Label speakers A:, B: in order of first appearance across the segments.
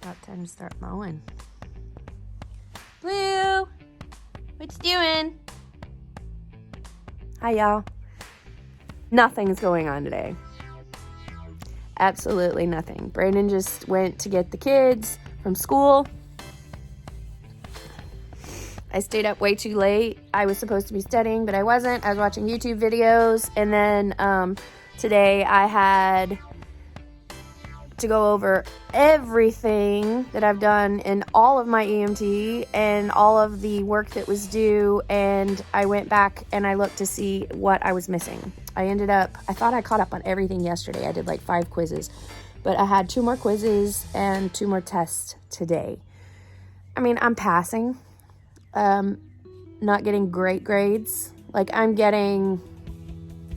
A: About time to start mowing. Blue, what you doing? Hi, y'all. Nothing's going on today. Absolutely nothing. Brandon just went to get the kids from school. I stayed up way too late. I was supposed to be studying, but I wasn't. I was watching YouTube videos. And then today I had to go over everything that I've done in all of my EMT and all of the work that was due. And I went back and I looked to see what I was missing. I thought I caught up on everything yesterday. I did like 5 quizzes, but I had 2 more quizzes and 2 more tests today. I mean, I'm passing, not getting great grades. Like, I'm getting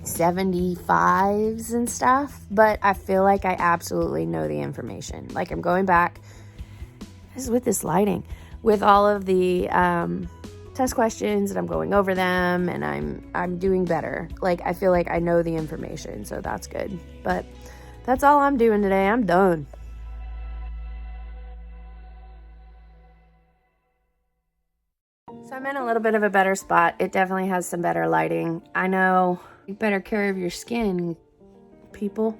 A: 75s and stuff, but I feel like I absolutely know the information. Like, I'm going back, this is with this lighting, with all of the test questions, and I'm going over them, and I'm doing better. Like, I feel like I know the information, so that's good. But that's all I'm doing today. I'm done. So I'm in a little bit of a better spot. It definitely has some better lighting. I know, take better care of your skin, people.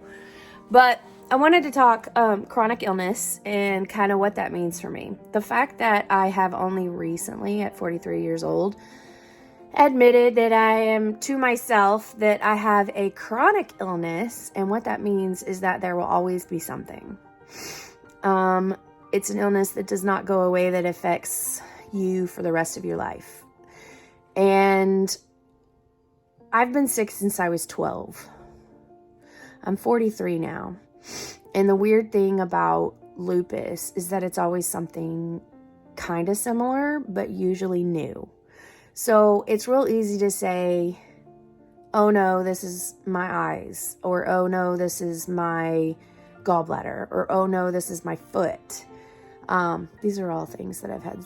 A: But I wanted to talk chronic illness and kind of what that means for me. The fact that I have only recently, at 43 years old, admitted that I am to myself that I have a chronic illness, and what that means is that there will always be something. It's an illness that does not go away, that affects you for the rest of your life. And I've been sick since I was 12. I'm 43 now. And the weird thing about lupus is that it's always something kind of similar, but usually new. So it's real easy to say, oh no, this is my eyes, or oh no, this is my gallbladder, or oh no, this is my foot. These are all things that I've had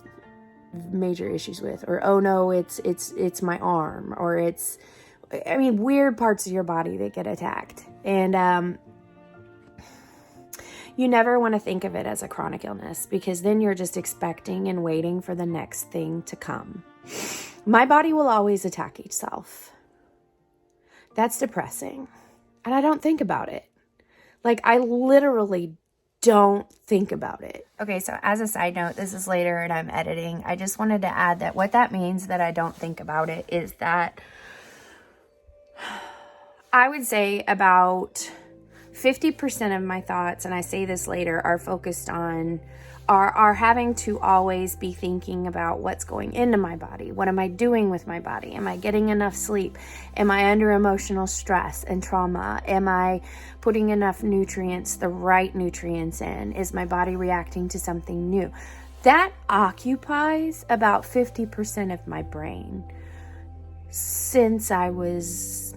A: major issues with, or oh no, it's my arm, or it's, I mean, weird parts of your body that get attacked. And you never want to think of it as a chronic illness, because then you're just expecting and waiting for the next thing to come. My body will always attack itself. That's depressing. And I don't think about it. Like, I literally don't think about it. Okay, so as a side note, this is later and I'm editing. I just wanted to add that what that means that I don't think about it is that I would say about 50% of my thoughts, and I say this later, are focused on, are having to always be thinking about what's going into my body. What am I doing with my body? Am I getting enough sleep? Am I under emotional stress and trauma? Am I putting enough nutrients, the right nutrients in? Is my body reacting to something new? That occupies about 50% of my brain since I was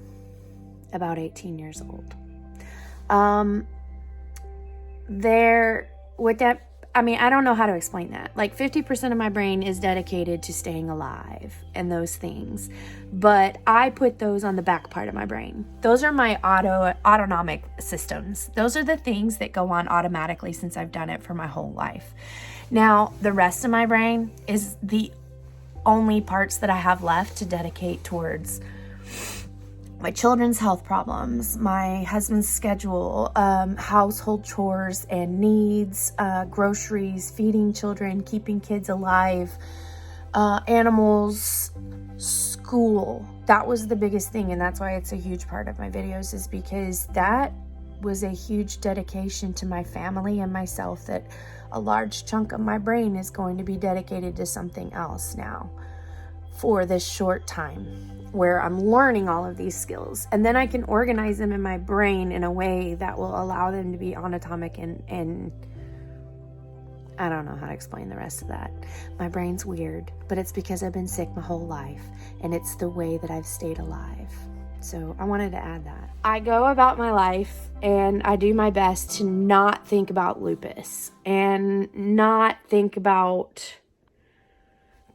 A: about 18 years old. I don't know how to explain that. Like, 50% of my brain is dedicated to staying alive and those things, but I put those on the back part of my brain. Those are my autonomic systems. Those are the things that go on automatically since I've done it for my whole life. Now, the rest of my brain is the only parts that I have left to dedicate towards my children's health problems, my husband's schedule, household chores and needs, groceries, feeding children, keeping kids alive, animals, school. That was the biggest thing, and that's why it's a huge part of my videos, is because that was a huge dedication to my family and myself, that a large chunk of my brain is going to be dedicated to something else now for this short time, where I'm learning all of these skills, and then I can organize them in my brain in a way that will allow them to be anatomic and I don't know how to explain the rest of that. My brain's weird, but it's because I've been sick my whole life, and it's the way that I've stayed alive. So I wanted to add that. I go about my life and I do my best to not think about lupus and not think about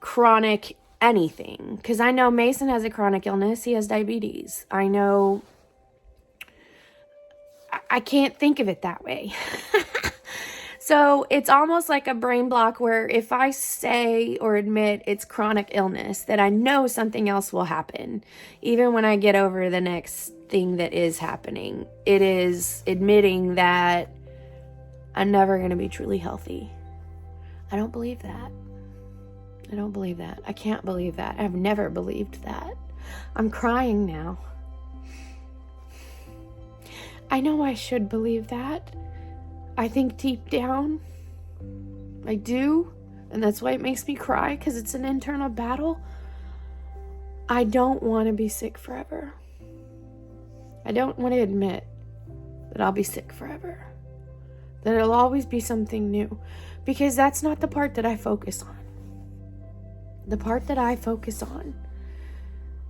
A: chronic anything, because I know Mason has a chronic illness. He has diabetes. I know I can't think of it that way. So it's almost like a brain block where if I say or admit it's chronic illness, that I know something else will happen. Even when I get over the next thing that is happening, it is admitting that I'm never going to be truly healthy. I don't believe that. I don't believe that. I can't believe that. I've never believed that. I'm crying now. I know I should believe that. I think deep down, I do. And that's why it makes me cry, because it's an internal battle. I don't want to be sick forever. I don't want to admit that I'll be sick forever. That it'll always be something new. Because that's not the part that I focus on. The part that I focus on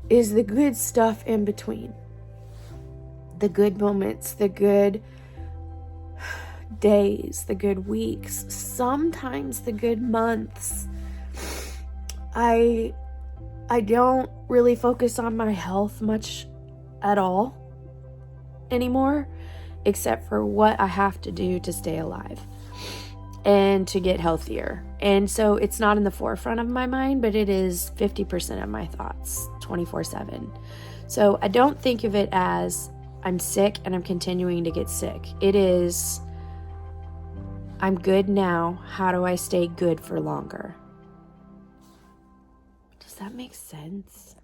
A: is the good stuff in between. The good moments, the good days, the good weeks, sometimes the good months. I don't really focus on my health much at all anymore, except for what I have to do to stay alive and to get healthier. And so it's not in the forefront of my mind, but it is 50% of my thoughts 24/7. So I don't think of it as I'm sick and I'm continuing to get sick. It is, I'm good now. How do I stay good for longer? Does that make sense?